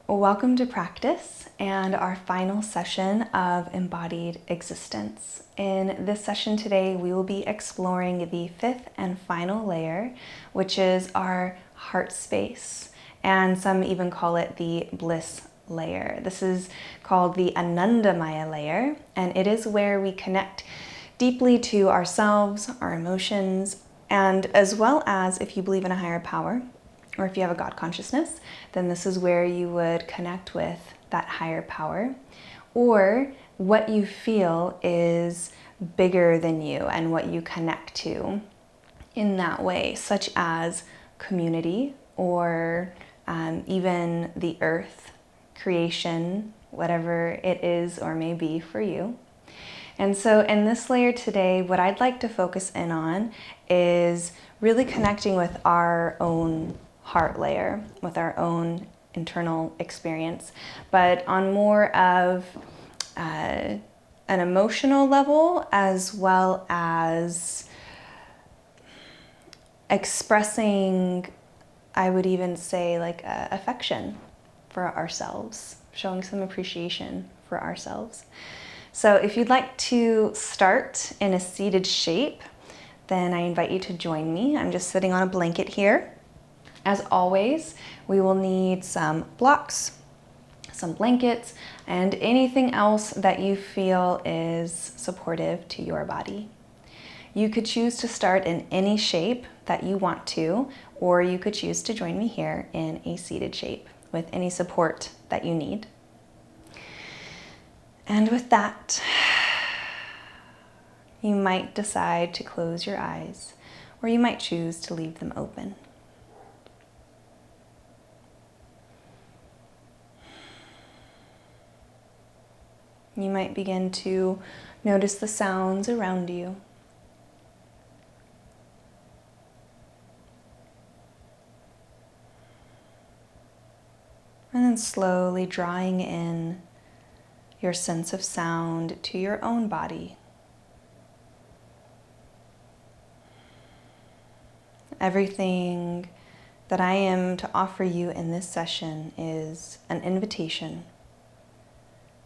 Welcome to practice and our final session of embodied existence. In this session today, we will be exploring the fifth and final layer, which is our heart space, and some even call it the bliss layer. This is called the Anandamaya layer, and it is where we connect deeply to ourselves, our emotions, and as well as, if you believe in a higher power, or if you have a God consciousness, then this is where you would connect with that higher power, or what you feel is bigger than you and what you connect to in that way, such as community or even the earth, creation, whatever it is or may be for you. And so in this layer today, what I'd like to focus in on is really connecting with our own heart layer, with our own internal experience, but on more of an emotional level, as well as expressing, I would even say, like affection for ourselves, showing some appreciation for ourselves. So if you'd like to start in a seated shape, then I invite you to join me. I'm just sitting on a blanket here. As always, we will need some blocks, some blankets, and anything else that you feel is supportive to your body. You could choose to start in any shape that you want to, or you could choose to join me here in a seated shape with any support that you need. And with that, you might decide to close your eyes, or you might choose to leave them open. You might begin to notice the sounds around you. And then slowly drawing in your sense of sound to your own body. Everything that I am to offer you in this session is an invitation.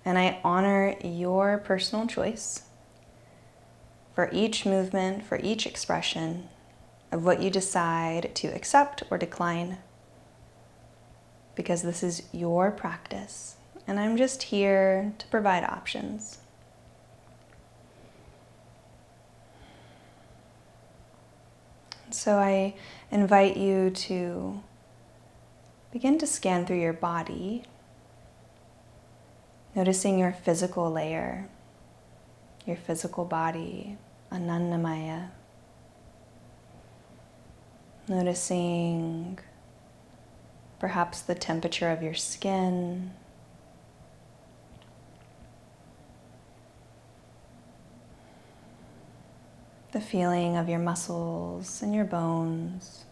And I honor your personal choice for each movement, for each expression of what you decide to accept or decline, because this is your practice, and I'm just here to provide options. So I invite you to begin to scan through your body, noticing your physical layer, your physical body, Anandamaya. Noticing perhaps the temperature of your skin, the feeling of your muscles and your bones.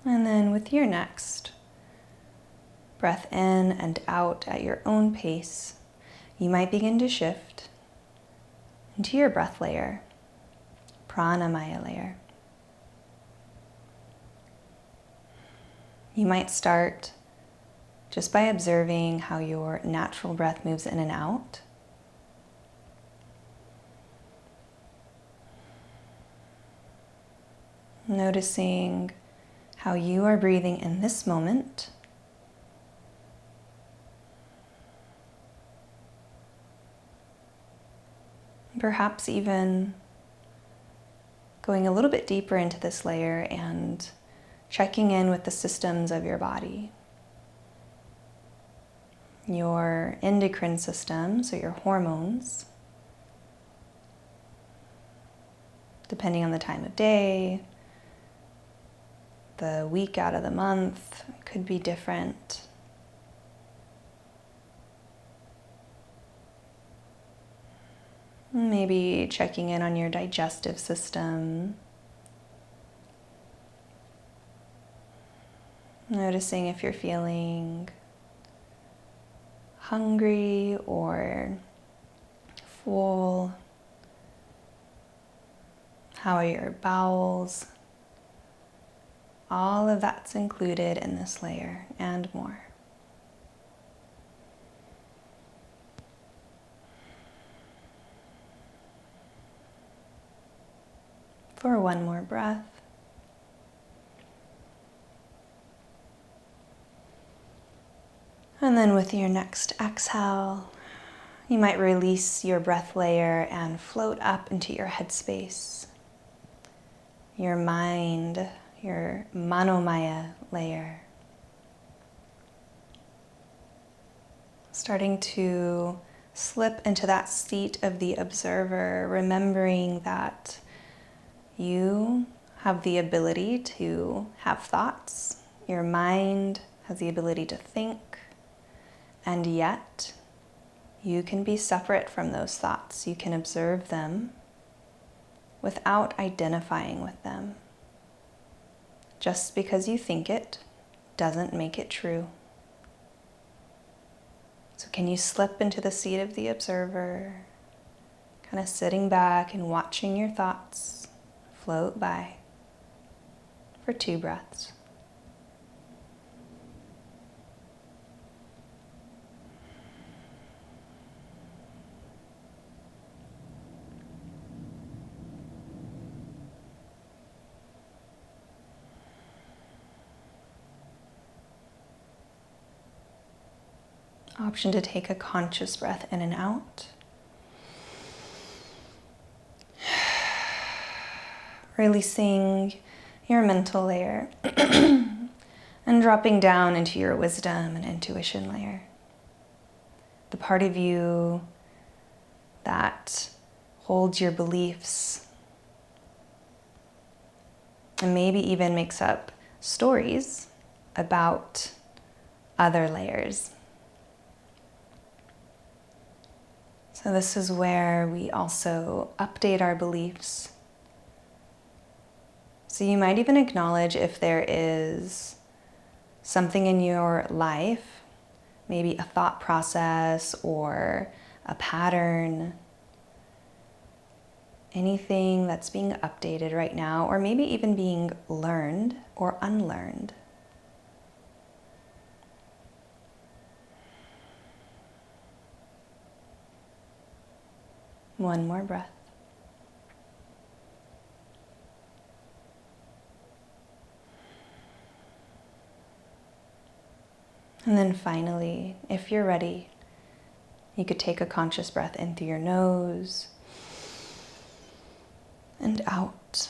And then with your next breath in and out at your own pace, you might begin to shift into your breath layer, Pranamaya layer. You might start just by observing how your natural breath moves in and out. Noticing how you are breathing in this moment. Perhaps even going a little bit deeper into this layer and checking in with the systems of your body. Your endocrine system, so your hormones, depending on the time of day, the week out of the month, could be different. Maybe checking in on your digestive system. Noticing if you're feeling hungry or full? How are your bowels? All of that's included in this layer and more. For one more breath. And then with your next exhale, you might release your breath layer and float up into your headspace, your mind, your Maya layer. Starting to slip into that seat of the observer, remembering that you have the ability to have thoughts. Your mind has the ability to think, and yet you can be separate from those thoughts. You can observe them without identifying with them. Just because you think it doesn't make it true. So can you slip into the seat of the observer, kind of sitting back and watching your thoughts float by for 2 breaths. Option to take a conscious breath in and out. Releasing your mental layer and dropping down into your wisdom and intuition layer. The part of you that holds your beliefs and maybe even makes up stories about other layers. So this is where we also update our beliefs. So you might even acknowledge if there is something in your life, maybe a thought process or a pattern, anything that's being updated right now, or maybe even being learned or unlearned. One more breath. And then finally, if you're ready, you could take a conscious breath in through your nose and out,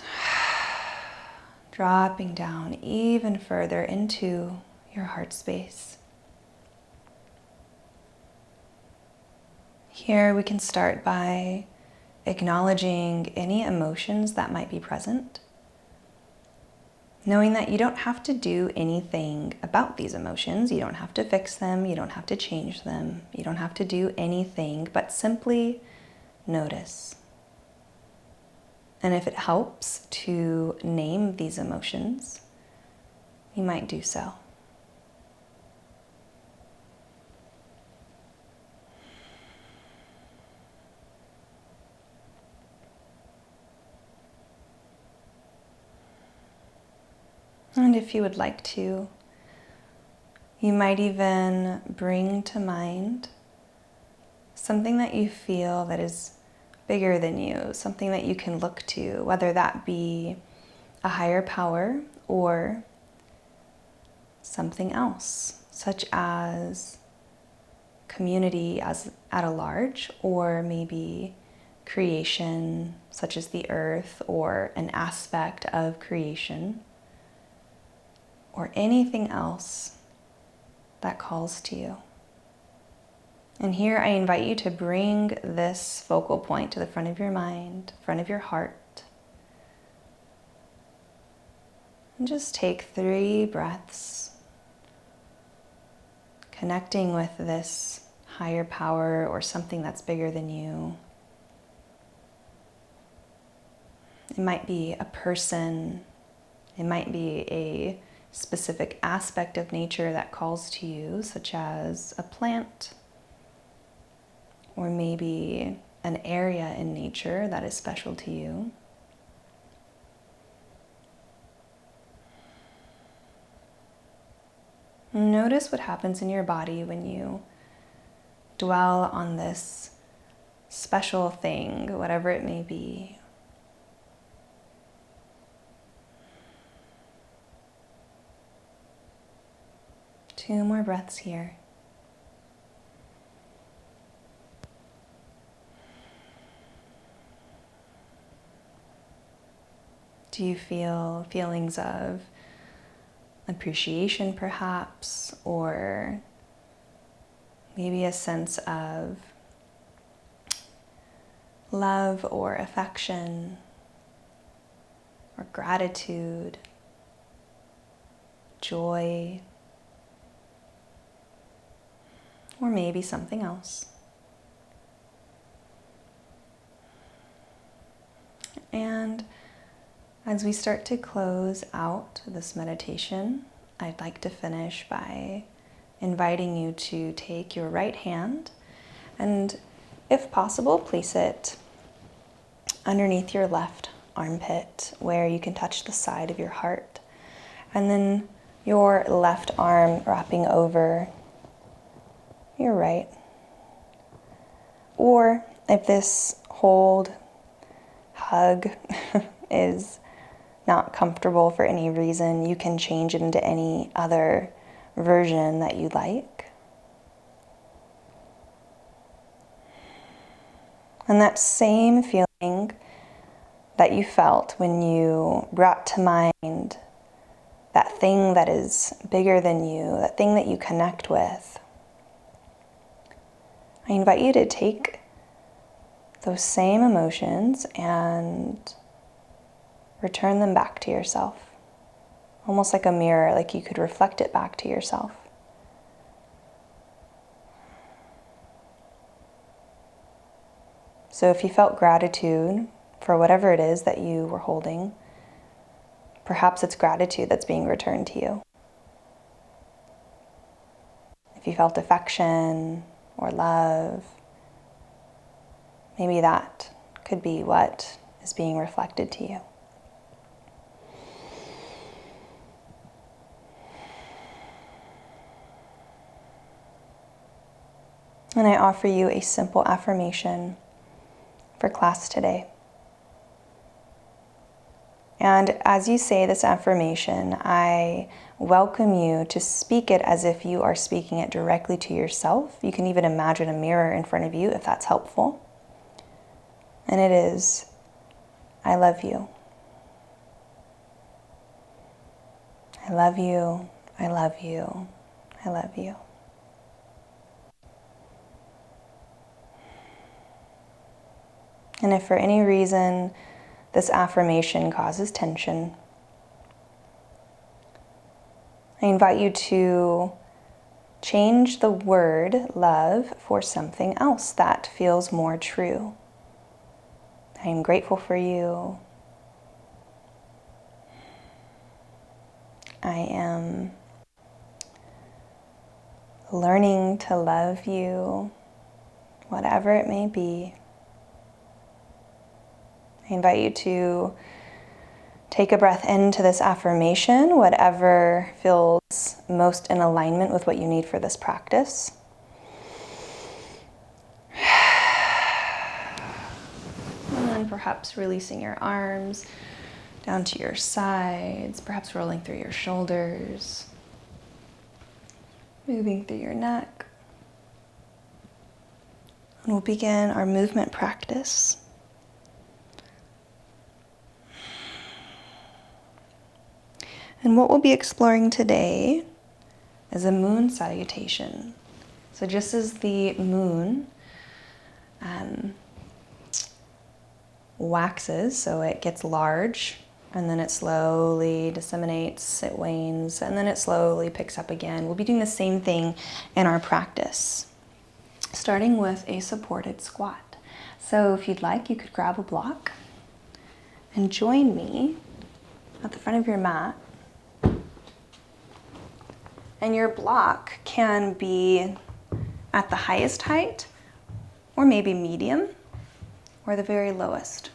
dropping down even further into your heart space. Here we can start by acknowledging any emotions that might be present, knowing that you don't have to do anything about these emotions. You don't have to fix them. You don't have to change them. You don't have to do anything, but simply notice. And if it helps to name these emotions, you might do so. And if you would like to, you might even bring to mind something that you feel that is bigger than you, something that you can look to, whether that be a higher power or something else, such as community as at a large, or maybe creation, such as the earth, or an aspect of creation, or anything else that calls to you. And here I invite you to bring this focal point to the front of your mind, front of your heart. And just take 3 breaths, connecting with this higher power or something that's bigger than you. It might be a person, it might be a specific aspect of nature that calls to you, such as a plant, or maybe an area in nature that is special to you. Notice what happens in your body when you dwell on this special thing, whatever it may be. Two more breaths here. Do you feel feelings of appreciation perhaps, or maybe a sense of love or affection or gratitude, joy, or maybe something else? And as we start to close out this meditation, I'd like to finish by inviting you to take your right hand and, if possible, place it underneath your left armpit where you can touch the side of your heart. And then your left arm wrapping over your right. Or if this hug is not comfortable for any reason, you can change it into any other version that you like. And that same feeling that you felt when you brought to mind that thing that is bigger than you, that thing that you connect with, I invite you to take those same emotions and return them back to yourself. Almost like a mirror, like you could reflect it back to yourself. So if you felt gratitude for whatever it is that you were holding, perhaps it's gratitude that's being returned to you. If you felt affection or love, maybe that could be what is being reflected to you. And I offer you a simple affirmation for class today. And as you say this affirmation, I welcome you to speak it as if you are speaking it directly to yourself. You can even imagine a mirror in front of you if that's helpful. And it is, I love you. I love you. I love you. I love you. And if for any reason this affirmation causes tension, I invite you to change the word love for something else that feels more true. I am grateful for you. I am learning to love you, whatever it may be. I invite you to take a breath into this affirmation, whatever feels most in alignment with what you need for this practice. And then perhaps releasing your arms down to your sides, perhaps rolling through your shoulders, moving through your neck. And we'll begin our movement practice. And what we'll be exploring today is a moon salutation. So just as the moon waxes, so it gets large, and then it slowly disseminates, it wanes, and then it slowly picks up again. We'll be doing the same thing in our practice, starting with a supported squat. So if you'd like, you could grab a block and join me at the front of your mat. And your block can be at the highest height or maybe medium, or the very lowest.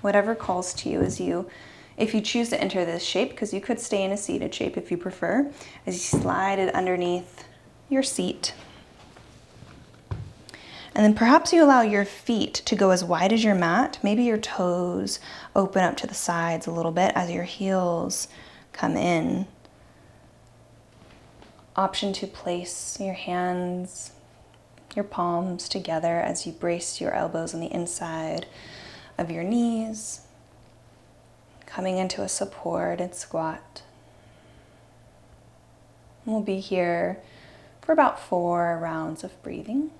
Whatever calls to you if you choose to enter this shape, because you could stay in a seated shape if you prefer, as you slide it underneath your seat. And then perhaps you allow your feet to go as wide as your mat. Maybe your toes open up to the sides a little bit as your heels come in. Option to place your hands, your palms together as you brace your elbows on the inside of your knees, coming into a supported squat. We'll be here for about 4 rounds of breathing.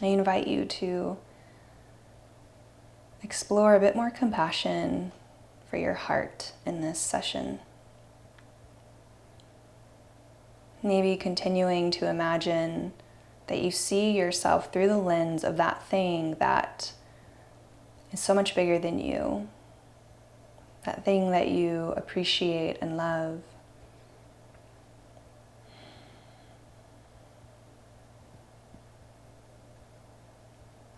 I invite you to explore a bit more compassion for your heart in this session. Maybe continuing to imagine that you see yourself through the lens of that thing that is so much bigger than you, that thing that you appreciate and love.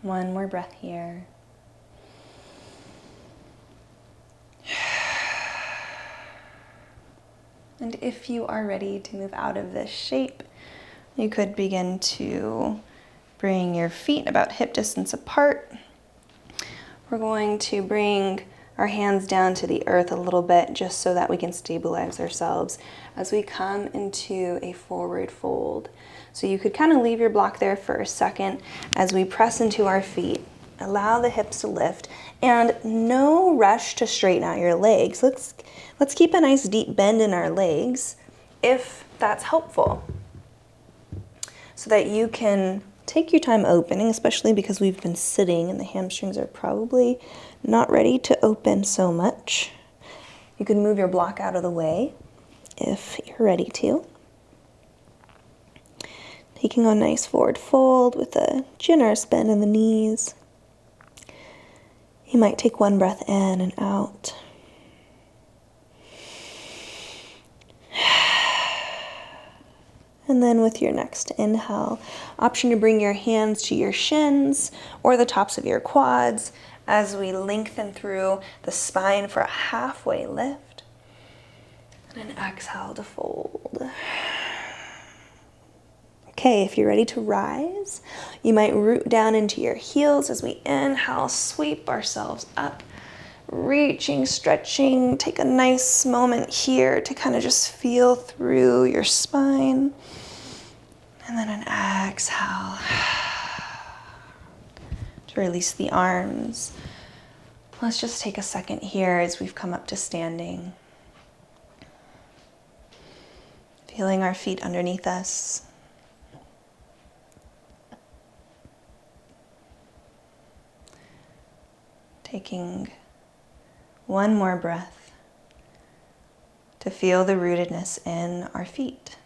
One more breath here. And if you are ready to move out of this shape, you could begin to bring your feet about hip distance apart. We're going to bring our hands down to the earth a little bit just so that we can stabilize ourselves as we come into a forward fold. So you could kind of leave your block there for a second as we press into our feet. Allow the hips to lift and no rush to straighten out your legs. Let's keep a nice deep bend in our legs if that's helpful, so that you can take your time opening, especially because we've been sitting and the hamstrings are probably not ready to open so much. You can move your block out of the way if you're ready to. Taking a nice forward fold with a generous bend in the knees. You might take one breath in and out. And then with your next inhale, option to bring your hands to your shins or the tops of your quads as we lengthen through the spine for a halfway lift. And an exhale to fold. Okay, if you're ready to rise, you might root down into your heels as we inhale, sweep ourselves up, reaching, stretching. Take a nice moment here to kind of just feel through your spine. And then an exhale to release the arms. Let's just take a second here as we've come up to standing. Feeling our feet underneath us. Taking one more breath to feel the rootedness in our feet.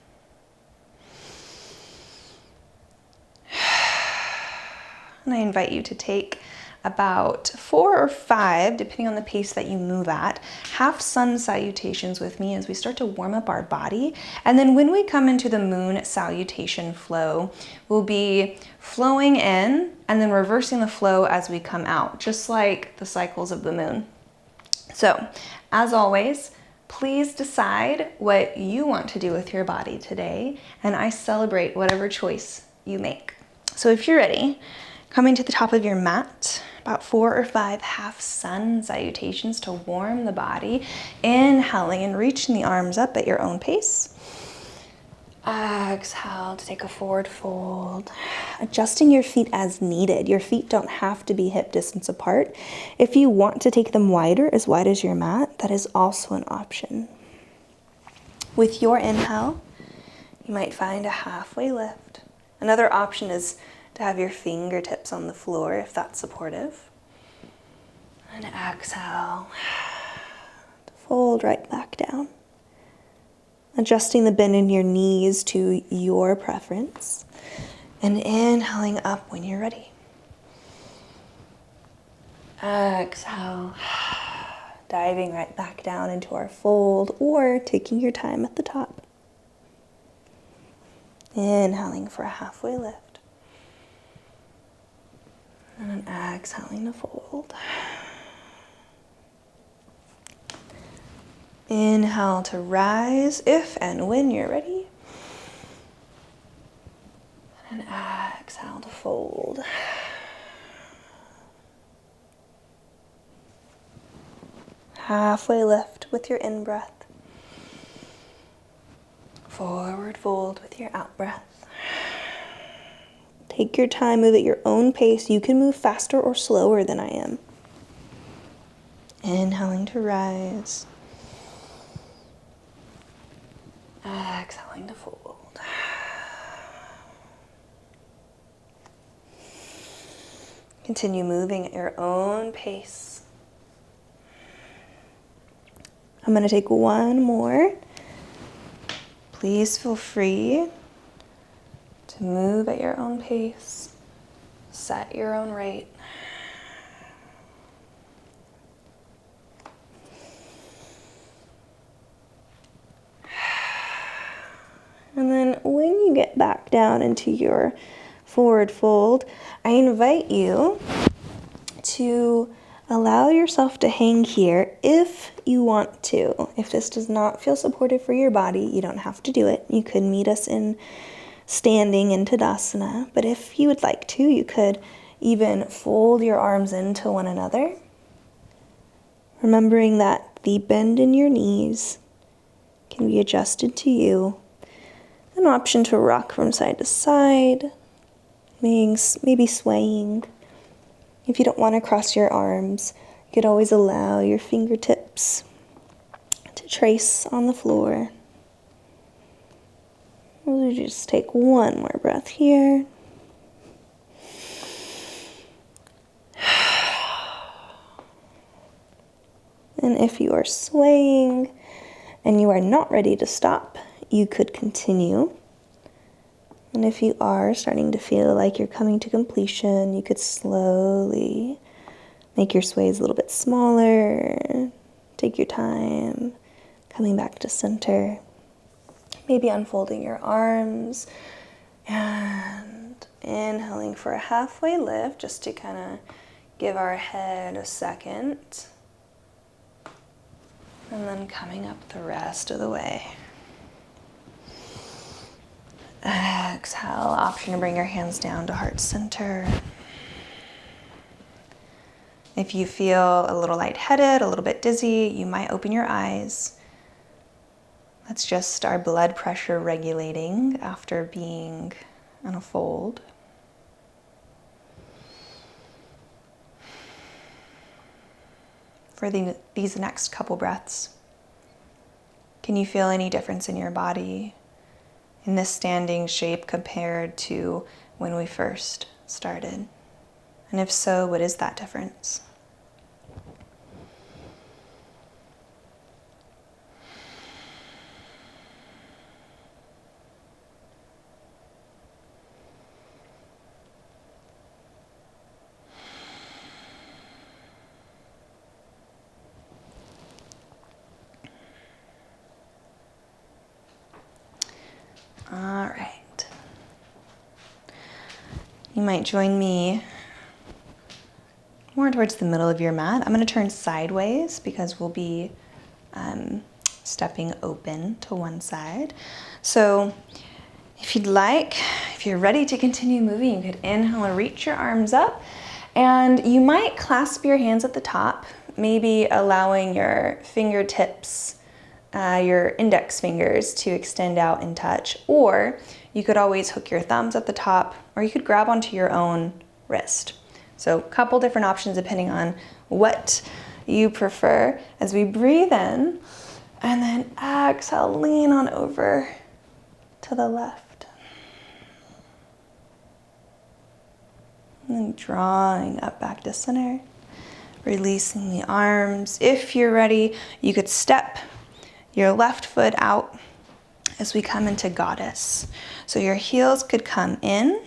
And I invite you to take about 4 or 5, depending on the pace that you move at, half sun salutations with me as we start to warm up our body. And then when we come into the moon salutation flow, we'll be flowing in and then reversing the flow as we come out, just like the cycles of the moon. So, as always, please decide what you want to do with your body today, and I celebrate whatever choice you make. So if you're ready, coming to the top of your mat, about 4 or 5 half sun salutations to warm the body. Inhaling and reaching the arms up at your own pace. Exhale to take a forward fold. Adjusting your feet as needed. Your feet don't have to be hip distance apart. If you want to take them wider, as wide as your mat, that is also an option. With your inhale, you might find a halfway lift. Another option is to have your fingertips on the floor if that's supportive. And exhale, fold right back down. Adjusting the bend in your knees to your preference. And inhaling up when you're ready. Exhale diving right back down into our fold or taking your time at the top. Inhaling for a halfway lift. And then exhaling to fold. Inhale to rise if and when you're ready. And exhale to fold. Halfway lift with your in-breath. Forward fold with your out-breath. Take your time, move at your own pace. You can move faster or slower than I am. Inhaling to rise. Exhaling to fold. Continue moving at your own pace. I'm going to take one more. Please feel free to move at your own pace. Set your own rate. And then when you get back down into your forward fold, I invite you to allow yourself to hang here if you want to. If this does not feel supportive for your body, you don't have to do it. You could meet us in standing in Tadasana, but if you would like to, you could even fold your arms into one another, remembering that the bend in your knees can be adjusted to you. An option to rock from side to side, maybe swaying. If you don't want to cross your arms, you could always allow your fingertips to trace on the floor. We'll just take one more breath here. And if you are swaying and you are not ready to stop, you could continue. And if you are starting to feel like you're coming to completion, you could slowly make your sways a little bit smaller. Take your time, coming back to center. Maybe unfolding your arms and inhaling for a halfway lift just to kind of give our head a second. And then coming up the rest of the way. Exhale, option to bring your hands down to heart center. If you feel a little lightheaded, a little bit dizzy, you might open your eyes. That's just our blood pressure regulating after being in a fold. For these next couple breaths, can you feel any difference in your body in this standing shape compared to when we first started? And if so, what is that difference? All right. You might join me more towards the middle of your mat. I'm going to turn sideways because we'll be stepping open to one side. So if you'd like, if you're ready to continue moving, you could inhale and reach your arms up. And you might clasp your hands at the top, maybe allowing your fingertips, your index fingers to extend out and touch, or you could always hook your thumbs at the top, or you could grab onto your own wrist. So a couple different options depending on what you prefer. As we breathe in, and then exhale, lean on over to the left. And then drawing up back to center, releasing the arms. If you're ready, you could step your left foot out as we come into goddess. So your heels could come in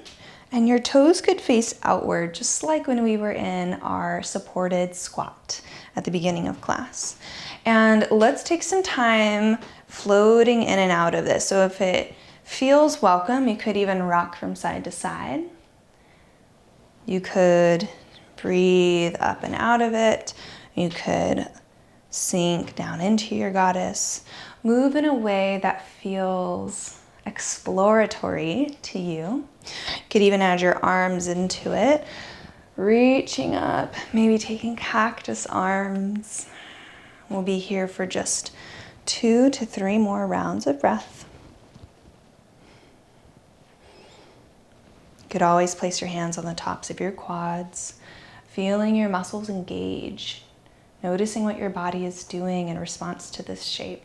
and your toes could face outward, just like when we were in our supported squat. at the beginning of class. And let's take some time floating in and out of this. So if it feels welcome, you could even rock from side to side. You could breathe up and out of it. You could sink down into your goddess. Move in a way that feels exploratory to you. You could even add your arms into it, reaching up, maybe taking cactus arms. We'll be here for just 2 to 3 more rounds of breath. You could always place your hands on the tops of your quads, feeling your muscles engage, noticing what your body is doing in response to this shape.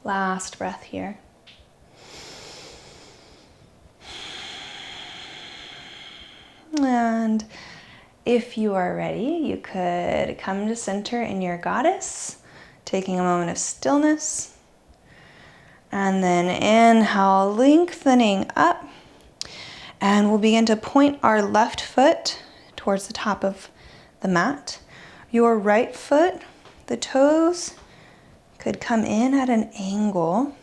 Last breath here. And if you are ready, you could come to center in your goddess, taking a moment of stillness. And then inhale, lengthening up. And we'll begin to point our left foot towards the top of the mat. Your right foot, the toes, could come in at an angle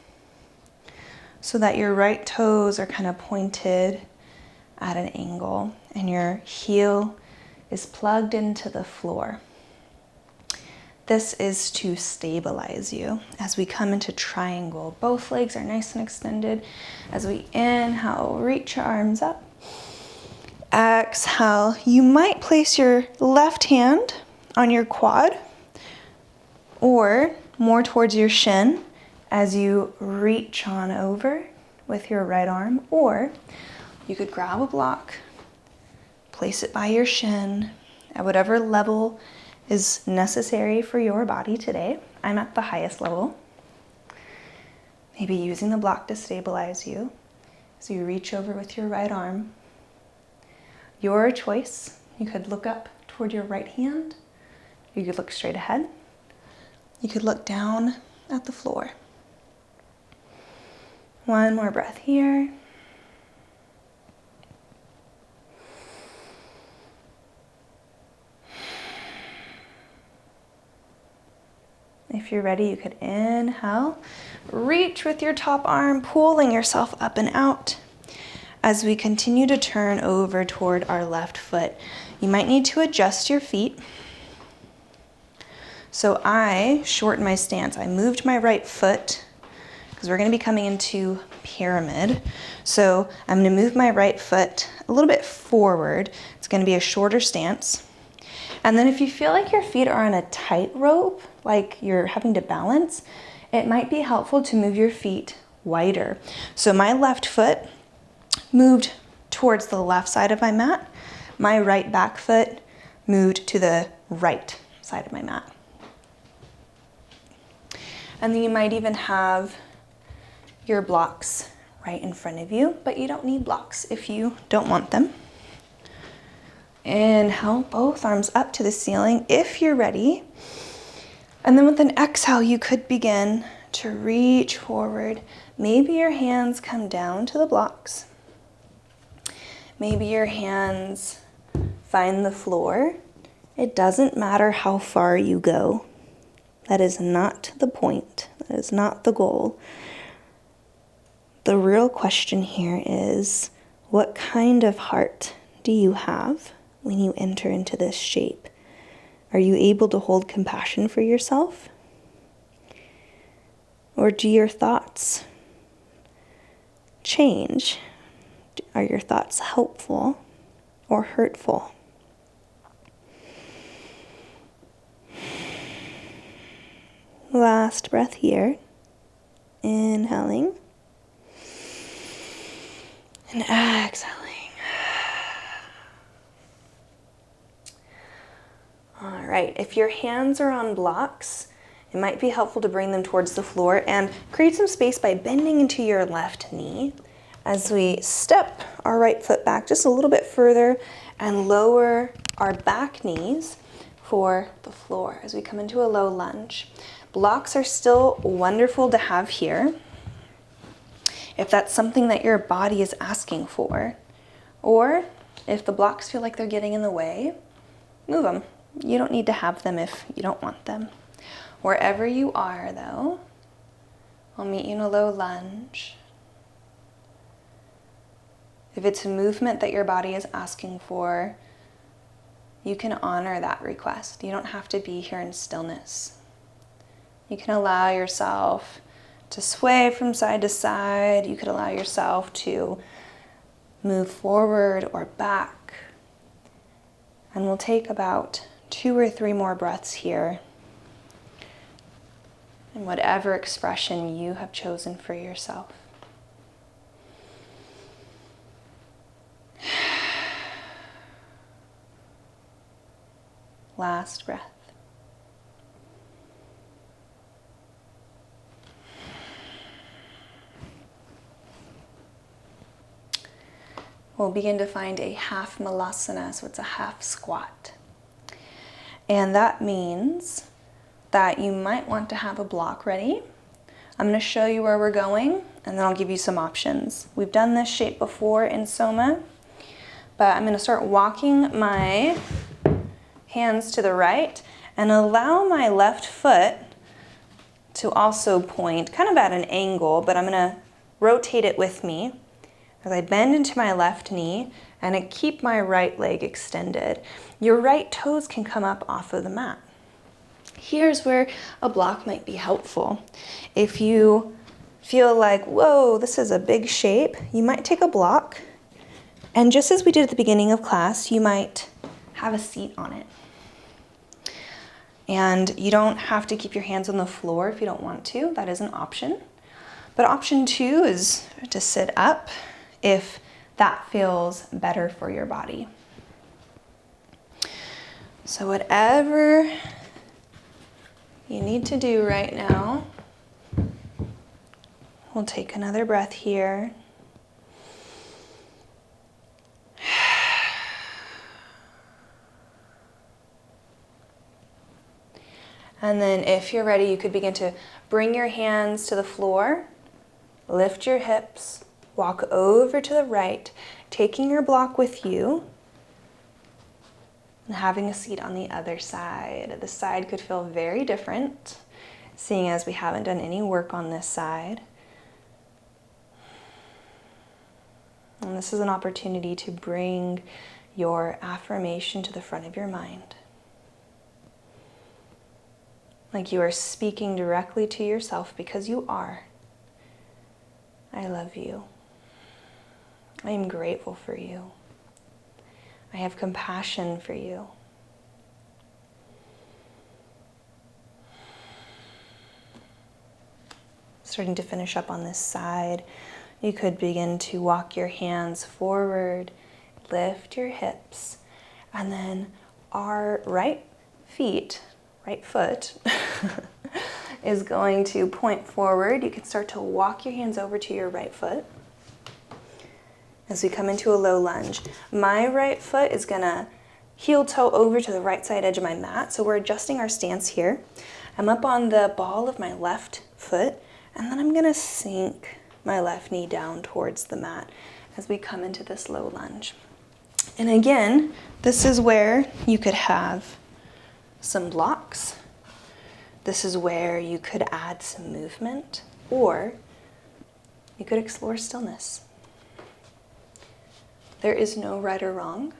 so that your right toes are kind of pointed at an angle and your heel is plugged into the floor. This is to stabilize you as we come into triangle. Both legs are nice and extended. As we inhale, reach your arms up. Exhale, you might place your left hand on your quad or more towards your shin as you reach on over with your right arm, or you could grab a block, place it by your shin at whatever level is necessary for your body today. I'm at the highest level. Maybe using the block to stabilize you as you reach over with your right arm. Your choice. You could look up toward your right hand. You could look straight ahead. You could look down at the floor. One more breath here. If you're ready, you could inhale, reach with your top arm, pulling yourself up and out. As we continue to turn over toward our left foot, you might need to adjust your feet. So I shortened my stance. I moved my right foot because we're going to be coming into pyramid. So I'm going to move my right foot a little bit forward. It's going to be a shorter stance. And then if you feel like your feet are on a tightrope, like you're having to balance, it might be helpful to move your feet wider. So my left foot moved towards the left side of my mat. My right back foot moved to the right side of my mat. And then you might even have your blocks right in front of you, but you don't need blocks if you don't want them. Inhale, both arms up to the ceiling if you're ready. And then with an exhale, you could begin to reach forward. Maybe your hands come down to the blocks. Maybe your hands find the floor. It doesn't matter how far you go. That is not the point. That is not the goal. The real question here is, what kind of heart do you have when you enter into this shape? Are you able to hold compassion for yourself? Or do your thoughts change? Are your thoughts helpful or hurtful? Last breath here. Inhaling and exhaling. All right, if your hands are on blocks, it might be helpful to bring them towards the floor and create some space by bending into your left knee as we step our right foot back just a little bit further and lower our back knees for the floor as we come into a low lunge. Blocks are still wonderful to have here. if that's something that your body is asking for. Or if the blocks feel like they're getting in the way, move them. You don't need to have them if you don't want them. Wherever you are, though, I'll meet you in a low lunge. If it's a movement that your body is asking for, you can honor that request. You don't have to be here in stillness. You can allow yourself to sway from side to side. You could allow yourself to move forward or back. And we'll take about 2 or 3 more breaths here in whatever expression you have chosen for yourself. Last breath. We'll begin to find a half malasana, so it's a half squat. And that means that you might want to have a block ready. I'm going to show you where we're going, and then I'll give you some options. We've done this shape before in Soma, but I'm going to start walking my hands to the right and allow my left foot to also point kind of at an angle, but I'm going to rotate it with me as I bend into my left knee and I keep my right leg extended. Your right toes can come up off of the mat. Here's where a block might be helpful. If you feel like, whoa, this is a big shape, you might take a block, and just as we did at the beginning of class, you might have a seat on it. And you don't have to keep your hands on the floor if you don't want to. That is an option. But option 2 is to sit up if that feels better for your body. So whatever you need to do right now, we'll take another breath here. And then if you're ready, you could begin to bring your hands to the floor, lift your hips, walk over to the right, taking your block with you, and having a seat on the other side. This side could feel very different, seeing as we haven't done any work on this side. And this is an opportunity to bring your affirmation to the front of your mind. Like you are speaking directly to yourself, because you are. I love you. I am grateful for you. I have compassion for you. Starting to finish up on this side, you could begin to walk your hands forward, lift your hips, and then our right foot is going to point forward. You can start to walk your hands over to your right foot as we come into a low lunge. My right foot is gonna heel toe over to the right side edge of my mat, so we're adjusting our stance here. I'm up on the ball of my left foot, and then I'm gonna sink my left knee down towards the mat as we come into this low lunge. And again, this is where you could have some blocks. This is where you could add some movement, or you could explore stillness. There is no right or wrong.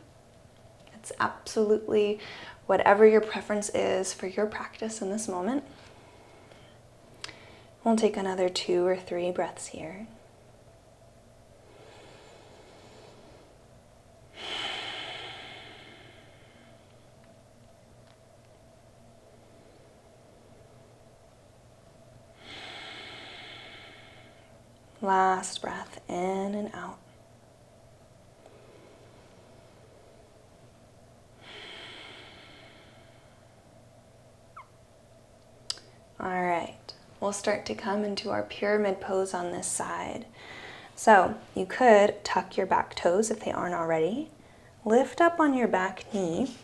It's absolutely whatever your preference is for your practice in this moment. We'll take another 2 or 3 breaths here. Last breath in and out. All right, we'll start to come into our pyramid pose on this side. So you could tuck your back toes if they aren't already, lift up on your back knee,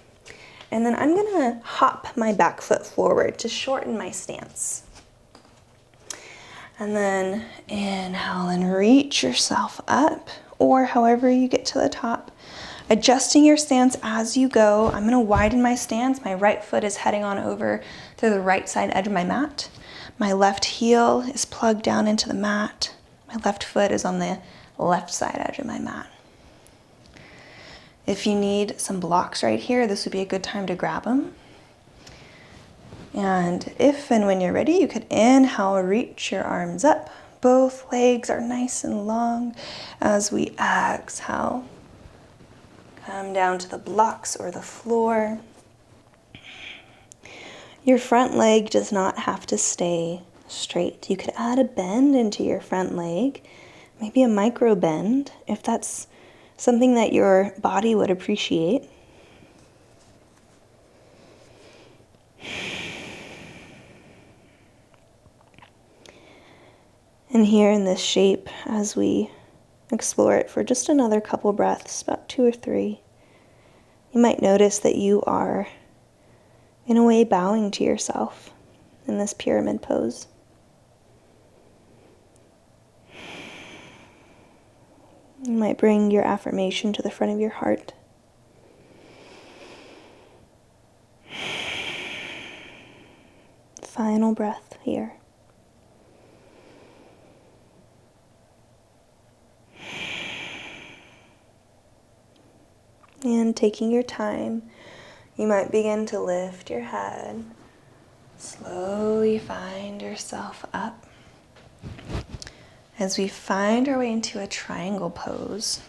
and then I'm gonna hop my back foot forward to shorten my stance. And then inhale and reach yourself up, or however you get to the top. Adjusting your stance as you go. I'm going to widen my stance. My right foot is heading on over to the right side edge of my mat. My left heel is plugged down into the mat. My left foot is on the left side edge of my mat. If you need some blocks right here, this would be a good time to grab them. And if and when you're ready, you could inhale, reach your arms up. Both legs are nice and long. As we exhale, come down to the blocks or the floor. Your front leg does not have to stay straight. You could add a bend into your front leg, maybe a micro bend, if that's something that your body would appreciate. And here in this shape, as we explore it for just another couple breaths, about 2 or 3, you might notice that you are, in a way, bowing to yourself in this pyramid pose. You might bring your affirmation to the front of your heart. Final breath here. And taking your time, you might begin to lift your head. Slowly find yourself up. As we find our way into a triangle pose.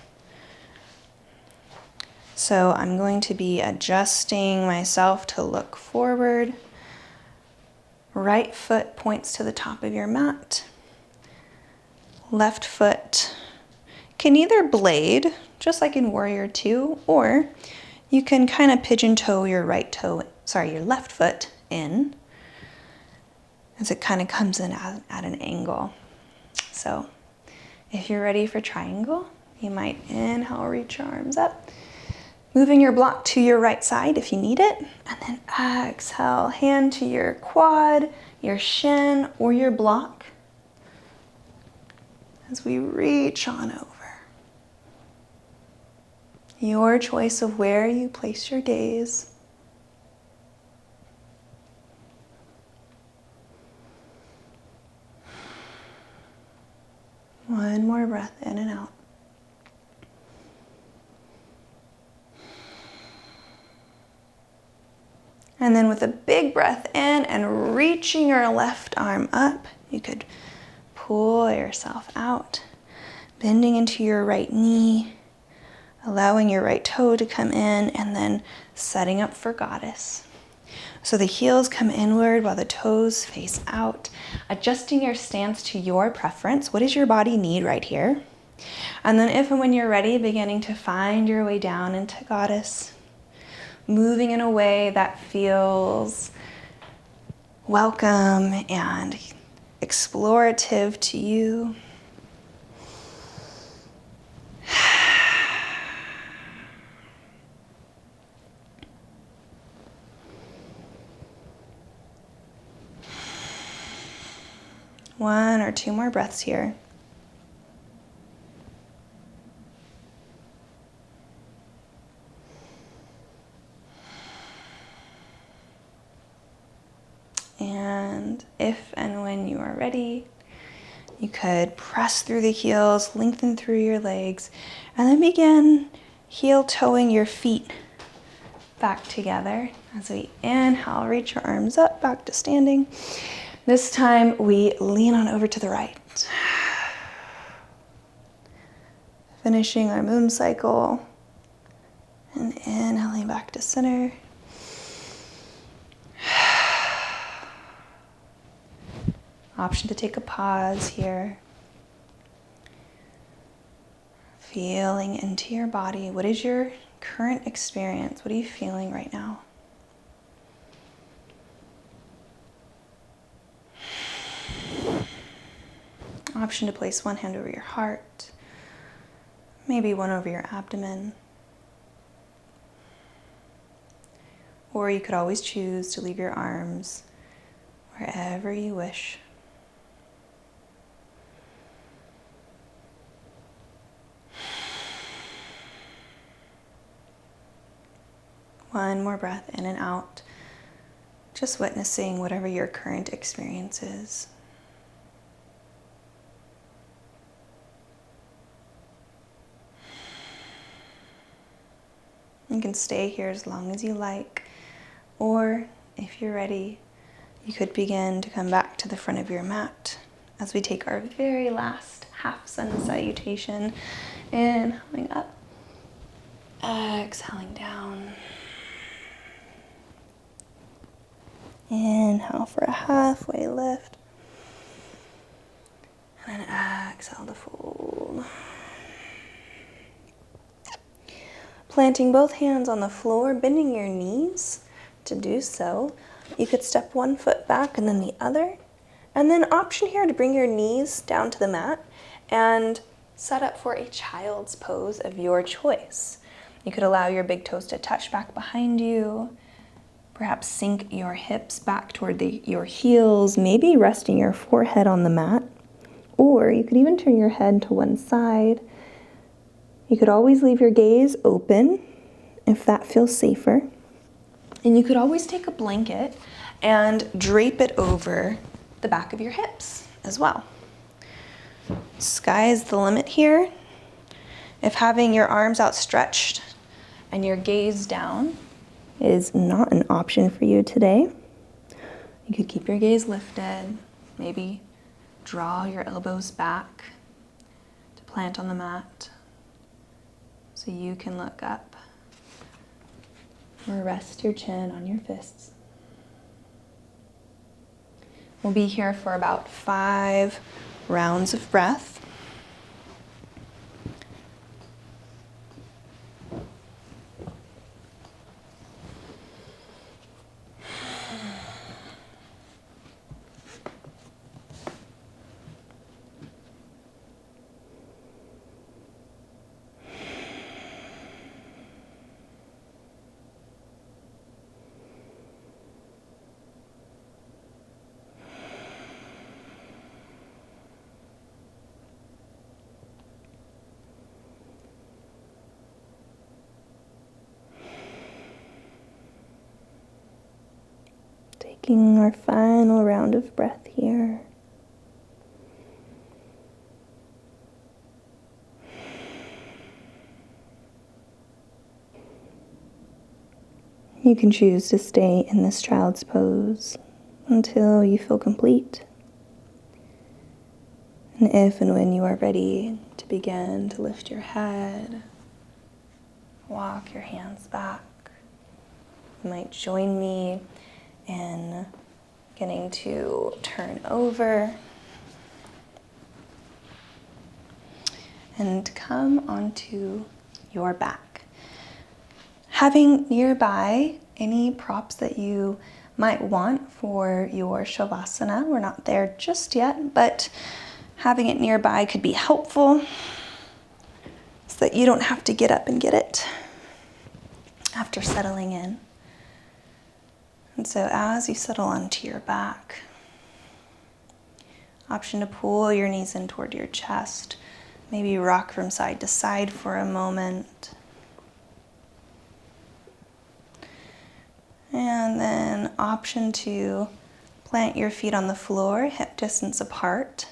So I'm going to be adjusting myself to look forward. Right foot points to the top of your mat. Left foot can either blade, just like in Warrior 2, or you can kind of pigeon toe your your left foot in as it kind of comes in at an angle. So if you're ready for triangle, you might inhale, reach your arms up, moving your block to your right side if you need it, and then exhale, hand to your quad, your shin, or your block as we reach on over. Your choice of where you place your gaze. One more breath in and out. And then with a big breath in and reaching your left arm up, you could pull yourself out, bending into your right knee, allowing your right toe to come in, and then setting up for goddess. So the heels come inward while the toes face out, adjusting your stance to your preference. What does your body need right here? And then if and when you're ready, beginning to find your way down into goddess, moving in a way that feels welcome and explorative to you. One or two more breaths here. And if and when you are ready, you could press through the heels, lengthen through your legs, and then begin heel toeing your feet back together. As we inhale, reach your arms up, back to standing. This time we lean on over to the right. Finishing our moon cycle and inhaling back to center. Option to take a pause here. Feeling into your body. What is your current experience? What are you feeling right now? Option to place one hand over your heart, maybe one over your abdomen. Or you could always choose to leave your arms wherever you wish. One more breath in and out, just witnessing whatever your current experience is. You can stay here as long as you like, or if you're ready, you could begin to come back to the front of your mat as we take our very last half sun salutation. Inhaling up, exhaling down. Inhale for a halfway lift, and then exhale to fold. Planting both hands on the floor, bending your knees. To do so, you could step one foot back and then the other. And then option here to bring your knees down to the mat and set up for a child's pose of your choice. You could allow your big toes to touch back behind you. Perhaps sink your hips back toward your heels, maybe resting your forehead on the mat. Or you could even turn your head to one side. You could always leave your gaze open if that feels safer. And you could always take a blanket and drape it over the back of your hips as well. Sky's the limit here. If having your arms outstretched and your gaze down is not an option for you today, you could keep your gaze lifted, maybe draw your elbows back to plant on the mat so you can look up, or rest your chin on your fists. We'll be here for about 5 rounds of breath. Taking our final round of breath here. You can choose to stay in this child's pose until you feel complete. And if and when you are ready to begin to lift your head, walk your hands back, you might join me in getting to turn over and come onto your back. Having nearby any props that you might want for your Shavasana. We're not there just yet, but having it nearby could be helpful so that you don't have to get up and get it after settling in. And so as you settle onto your back, option to pull your knees in toward your chest, maybe rock from side to side for a moment. And then option to plant your feet on the floor, hip distance apart.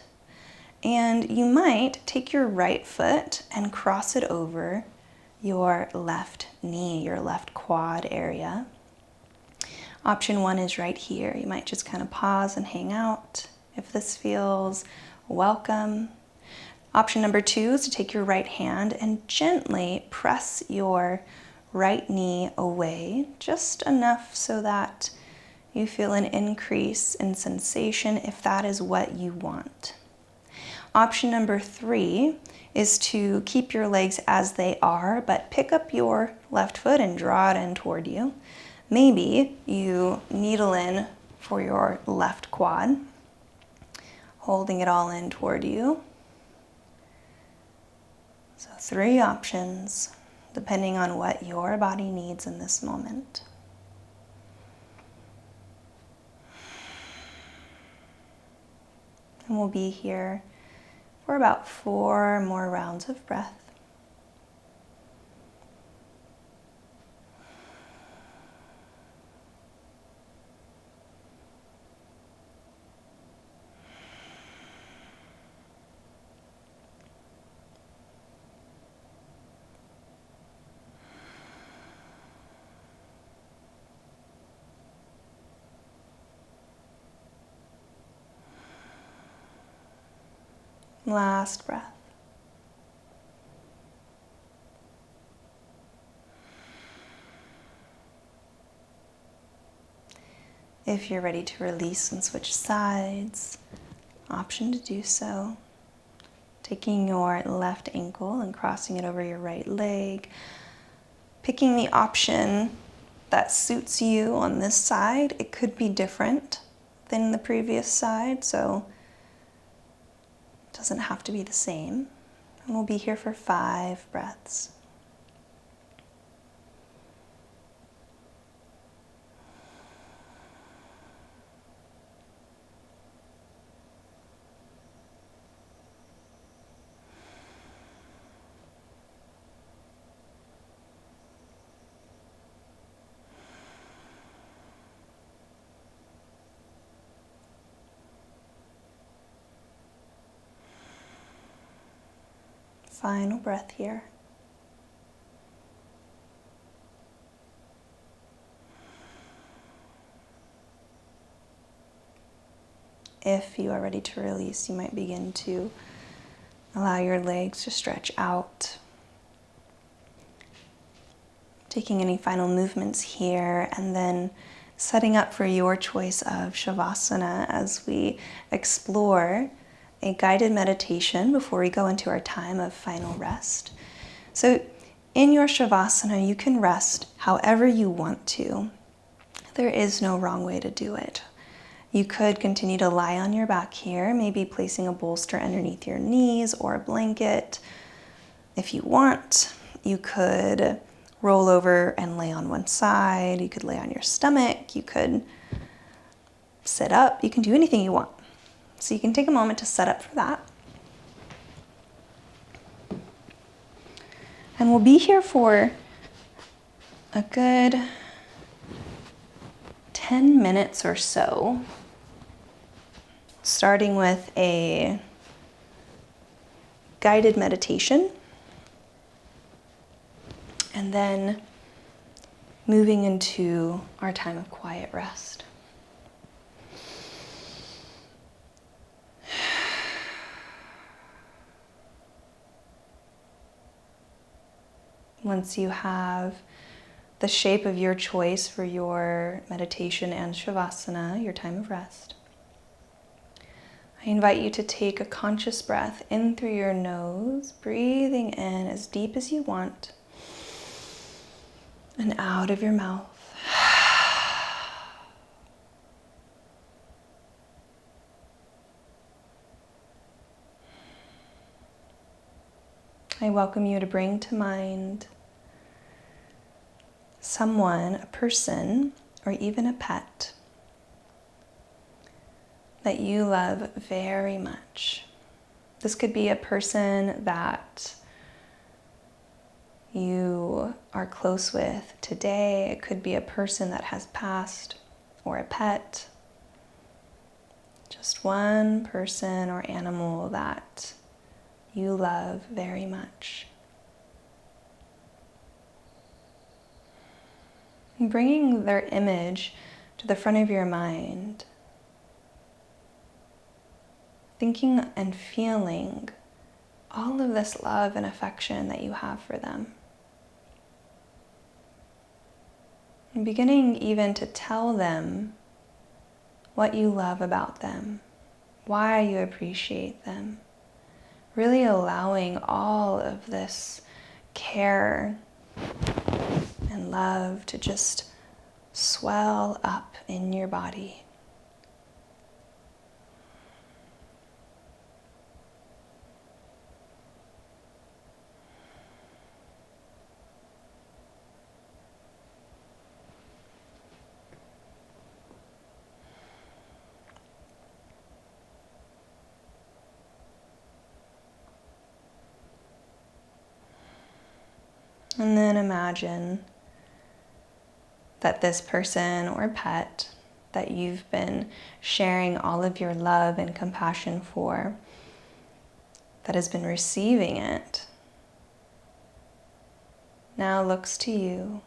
And you might take your right foot and cross it over your left knee, your left quad area. Option 1 is right here. You might just kind of pause and hang out if this feels welcome. Option number 2 is to take your right hand and gently press your right knee away, just enough so that you feel an increase in sensation if that is what you want. Option number 3 is to keep your legs as they are, but pick up your left foot and draw it in toward you. Maybe you needle in for your left quad, holding it all in toward you. So 3 options, depending on what your body needs in this moment. And we'll be here for about 4 more rounds of breath. Last breath. If you're ready to release and switch sides, option to do so. Taking your left ankle and crossing it over your right leg. Picking the option that suits you on this side. It could be different than the previous side, so it doesn't have to be the same. And we'll be here for 5 breaths. Final breath here. If you are ready to release, you might begin to allow your legs to stretch out. Taking any final movements here, and then setting up for your choice of Shavasana as we explore a guided meditation before we go into our time of final rest. So in your Shavasana, you can rest however you want to. There is no wrong way to do it. You could continue to lie on your back here, maybe placing a bolster underneath your knees or a blanket. If you want, you could roll over and lay on one side. You could lay on your stomach. You could sit up. You can do anything you want. So you can take a moment to set up for that. And we'll be here for a good 10 minutes or so, starting with a guided meditation, and then moving into our time of quiet rest. Once you have the shape of your choice for your meditation and Shavasana, your time of rest, I invite you to take a conscious breath in through your nose, breathing in as deep as you want, and out of your mouth. I welcome you to bring to mind someone, a person, or even a pet that you love very much. This could be a person that you are close with today. It could be a person that has passed, or a pet. Just one person or animal that you love very much. And bringing their image to the front of your mind, thinking and feeling all of this love and affection that you have for them. And beginning even to tell them what you love about them, why you appreciate them. Really allowing all of this care and love to just swell up in your body. And then imagine that this person or pet that you've been sharing all of your love and compassion for, that has been receiving it, now looks to you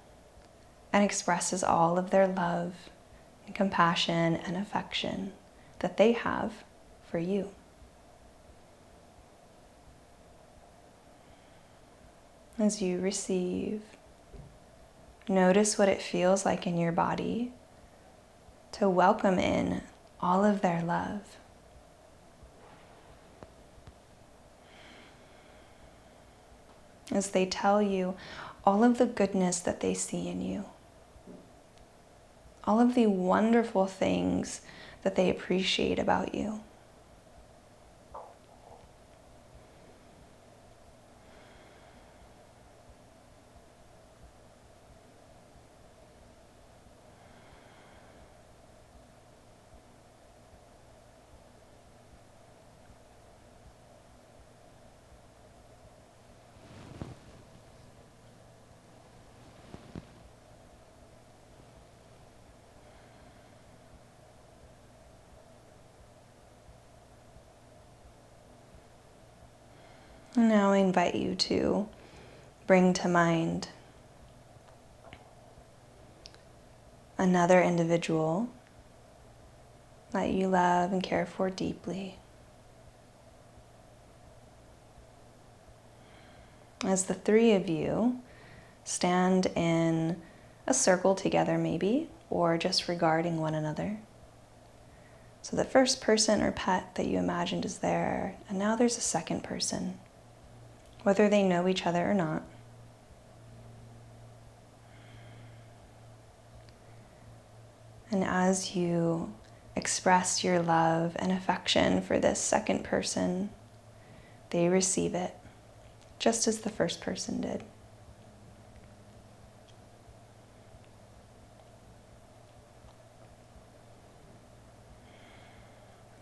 and expresses all of their love and compassion and affection that they have for you. As you receive, notice what it feels like in your body to welcome in all of their love. As they tell you all of the goodness that they see in you, all of the wonderful things that they appreciate about you. Now I invite you to bring to mind another individual that you love and care for deeply. As the three of you stand in a circle together maybe, or just regarding one another. So the first person or pet that you imagined is there, and now there's a second person, whether they know each other or not. And as you express your love and affection for this second person, they receive it, just as the first person did.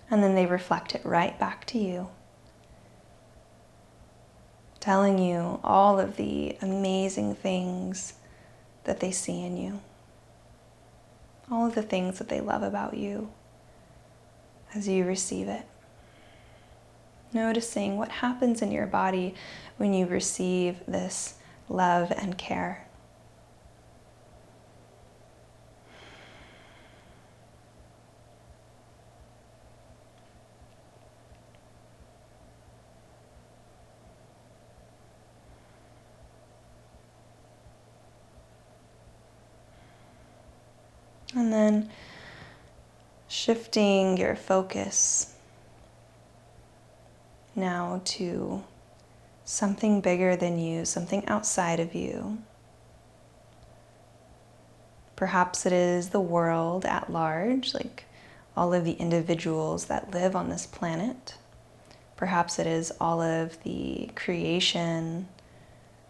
And then they reflect it right back to you, telling you all of the amazing things that they see in you, all of the things that they love about you as you receive it. Noticing what happens in your body when you receive this love and care. And then shifting your focus now to something bigger than you, something outside of you. Perhaps it is the world at large, like all of the individuals that live on this planet. Perhaps it is all of the creation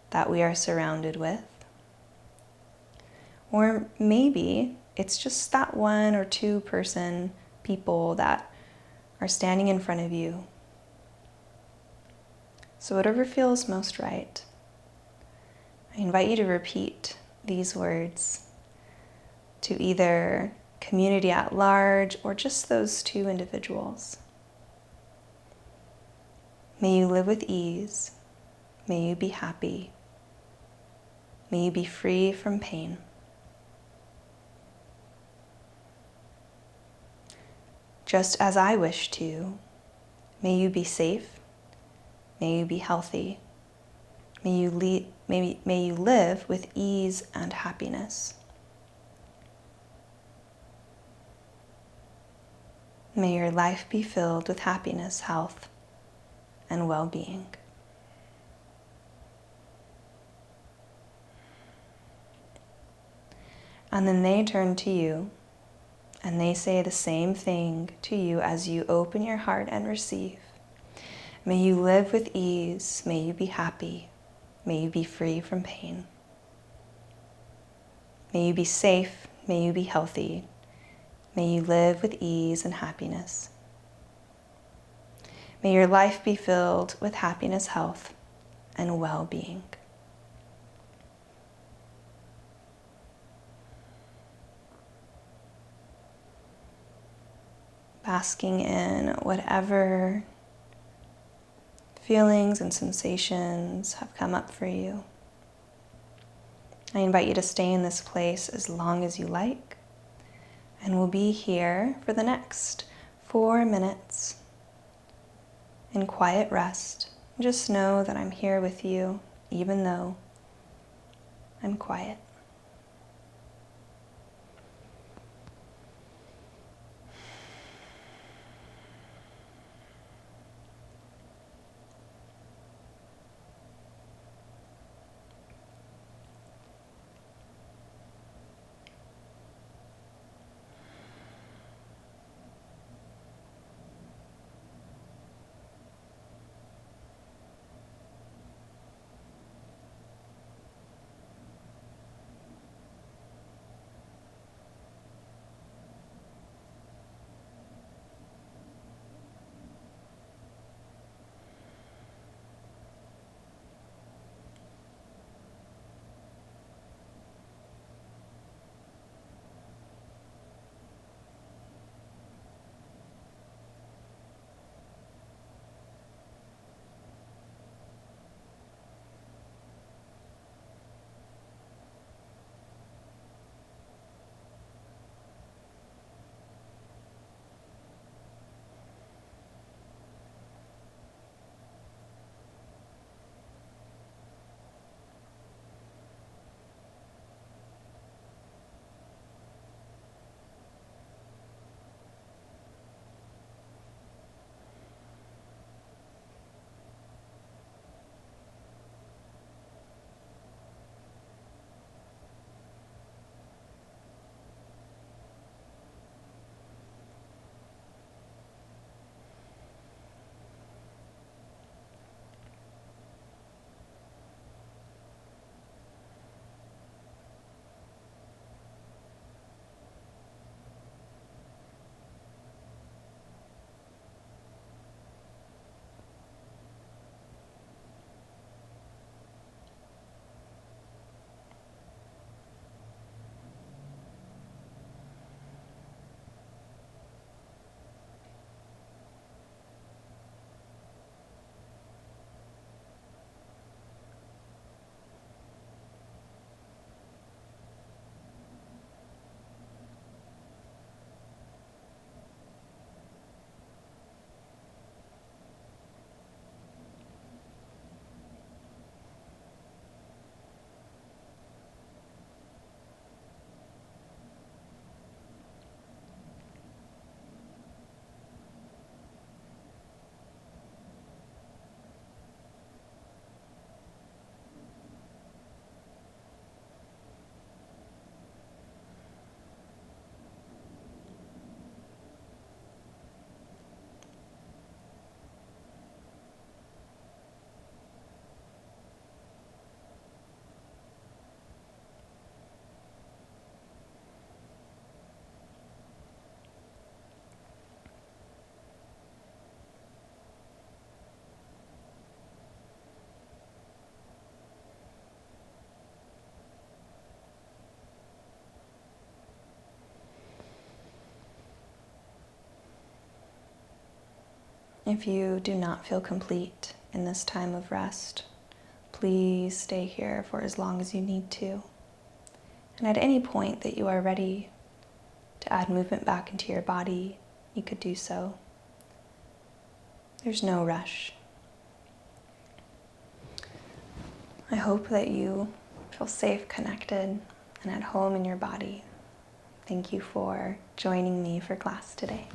that we are surrounded with. Or maybe it's just that one or two person people that are standing in front of you. So whatever feels most right, I invite you to repeat these words to either community at large or just those two individuals. May you live with ease. May you be happy. May you be free from pain. Just as I wish to, may you be safe, may you be healthy, may you live with ease and happiness. May your life be filled with happiness, health, and well-being. And then they turn to you and they say the same thing to you as you open your heart and receive. May you live with ease. May you be happy. May you be free from pain. May you be safe. May you be healthy. May you live with ease and happiness. May your life be filled with happiness, health, and well-being. Basking in whatever feelings and sensations have come up for you. I invite you to stay in this place as long as you like, and we'll be here for the next 4 minutes in quiet rest. Just know that I'm here with you even though I'm quiet. If you do not feel complete in this time of rest, please stay here for as long as you need to. And at any point that you are ready to add movement back into your body, you could do so. There's no rush. I hope that you feel safe, connected, and at home in your body. Thank you for joining me for class today.